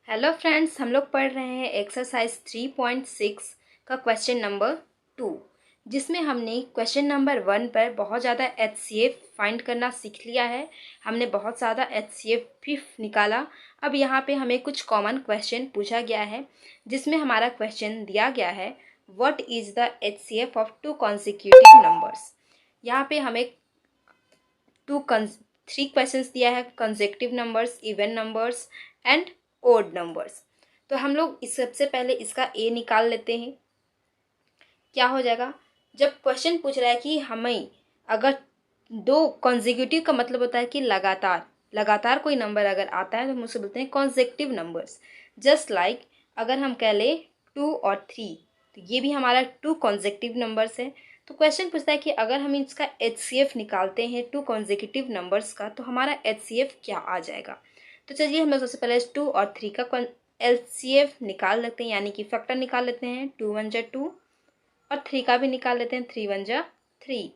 Hello friends, हम लोग पढ़ रहे हैं एक्सरसाइज 3.6 का क्वेश्चन नंबर 2, जिसमें हमने क्वेश्चन नंबर 1 पर बहुत ज़्यादा एचसीएफ फाइंड करना सीख लिया है। हमने बहुत ज़्यादा एचसीएफ भी निकाला। अब यहाँ पे हमें कुछ कॉमन क्वेश्चन पूछा गया है, जिसमें हमारा क्वेश्चन दिया गया है what is the HCF of two consecutive numbers. यहाँ पे हमें 3 क्वेश्चंस दिया है, consecutive numbers, even numbers and odd numbers. तो हम लोग इस सबसे पहले इसका ए निकाल लेते हैं। क्या हो जाएगा, जब क्वेश्चन पूछ रहा है कि हमें अगर दो कॉन्जिक्यूटिव का मतलब होता है कि लगातार कोई नंबर अगर आता है तो हम उसे बोलते हैं कॉन्जिक्यूटिव नंबर्स। जस्ट लाइक अगर हम कह लें 2 और 3, तो ये भी हमारा 2 कॉन्जिक्यूटिव नंबर्स है। तो क्वेश्चन पूछता है कि अगर हम इसका एचसीएफ निकालते हैं 2 कॉन्जिक्यूटिव नंबर्स का, तो हमारा एचसीएफ क्या आ जाएगा। तो चलिए हम लोग सबसे पहले 2 और 3 का एलसीएफ निकाल लेते हैं, यानी कि फैक्टर निकाल लेते हैं। 2 1 जा 2 और 3 का भी निकाल लेते हैं, 3 1 जा 3।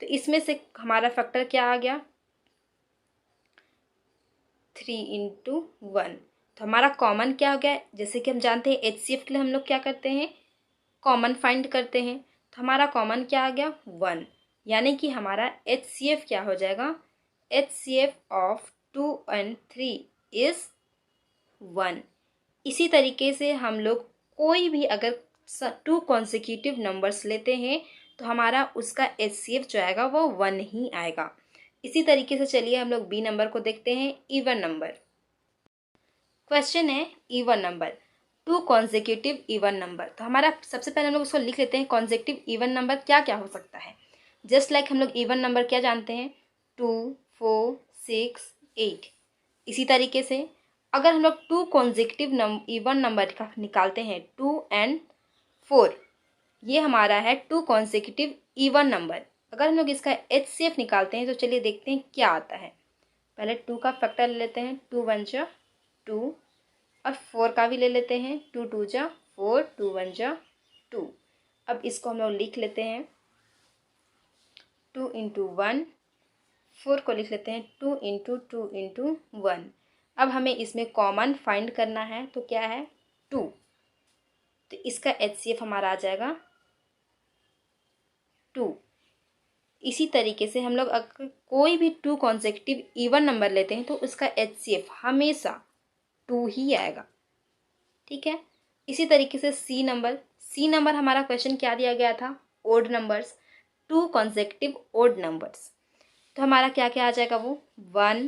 तो इसमें से हमारा फैक्टर क्या आ गया, 3 × 1। तो हमारा कॉमन क्या हो गया, जैसे कि हम जानते हैं एचसीएफ के लिए हम लोग क्या करते हैं, कॉमन फाइंड करते हैं। तो हमारा कॉमन क्या आ गया, 1, यानी कि हमारा एचसीएफ क्या हो जाएगा, एचसीएफ ऑफ 2 और 3 इज़ 1। इसी तरीके से हम लोग कोई भी अगर 2 कॉन्जिक्यूटिव नंबर्स लेते हैं तो हमारा उसका एचसीएफ जो आएगा वो 1 ही आएगा। इसी तरीके से चलिए हम लोग बी नंबर को देखते हैं, इवन नंबर। क्वेश्चन है even number, 2 consecutive even number. तो हमारा सबसे पहले हम लोग उसको लिख लेते हैं, कॉन्जिक्यूटिव इवन नंबर क्या क्या हो सकता है। जस्ट लाइक हम लोग इवन नंबर क्या जानते हैं, 2 4 6 8। इसी तरीके से अगर हम लोग 2 कॉन्जिक्यूटिव इवन नंबर का निकालते हैं, 2 और 4, ये हमारा है 2 कॉन्जिक्यूटिव इवन नंबर। अगर हम लोग इसका एचसीएफ निकालते हैं तो चलिए देखते हैं क्या आता है। पहले 2 का फैक्टर ले लेते हैं, 2 1 जा 2 और 4 का भी ले लेते हैं, 2 2 जा 4, 2 1 जा 2। अब इसको हम लोग लिख लेते हैं 2 × 1, 4 को लिख लेते हैं 2 × 2 × 1। अब हमें इसमें कॉमन फाइंड करना है, तो क्या है 2। तो इसका एचसीएफ हमारा आ जाएगा 2। इसी तरीके से हम लोग अगर कोई भी 2 कॉन्जिक्यूटिव इवन नंबर लेते हैं तो उसका एचसीएफ हमेशा 2 ही आएगा, ठीक है। इसी तरीके से सी नंबर हमारा क्वेश्चन क्या दिया गया था, odd numbers, 2 consecutive odd numbers. तो हमारा क्या क्या आ जाएगा, वो 1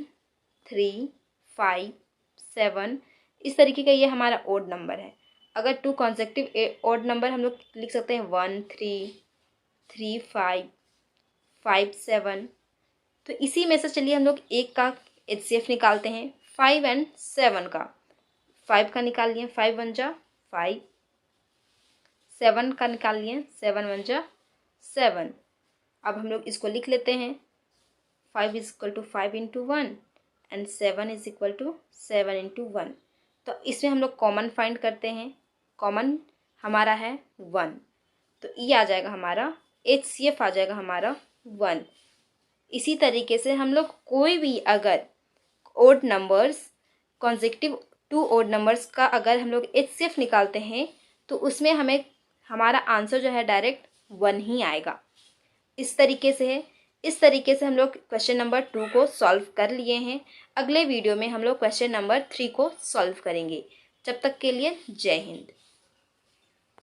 3 5 7। इस तरीके का ये हमारा ओड नंबर है। अगर 2 कॉन्जिक्यूटिव ओड नंबर हम लोग लिख सकते हैं 1 3 3 5 5 7। तो इसी में से चलिए हम लोग एक का एचसीएफ निकालते हैं, 5 और 7 का। 5 का निकाल लिए, 5 1 जा 5। 7 का निकाल लिए, 7 1 जा 7। अब हम लोग इसको लिख लेते हैं, 5 = 5 × 1 एंड 7 = 7 × 1। तो इसमें हम लोग कॉमन फाइंड करते हैं, कॉमन हमारा है 1। तो ये आ जाएगा हमारा एचसीएफ आ जाएगा हमारा 1। इसी तरीके से हम लोग कोई भी अगर odd numbers consecutive 2 odd numbers का अगर हम लोग एचसीएफ निकालते हैं तो उसमें हमें हमारा आंसर जो है डायरेक्ट 1 ही आएगा। इस तरीके से हम लोग क्वेश्चन नंबर 2 को सॉल्व कर लिए हैं। अगले वीडियो में हम लोग क्वेश्चन नंबर 3 को सॉल्व करेंगे। जब तक के लिए जय हिंद।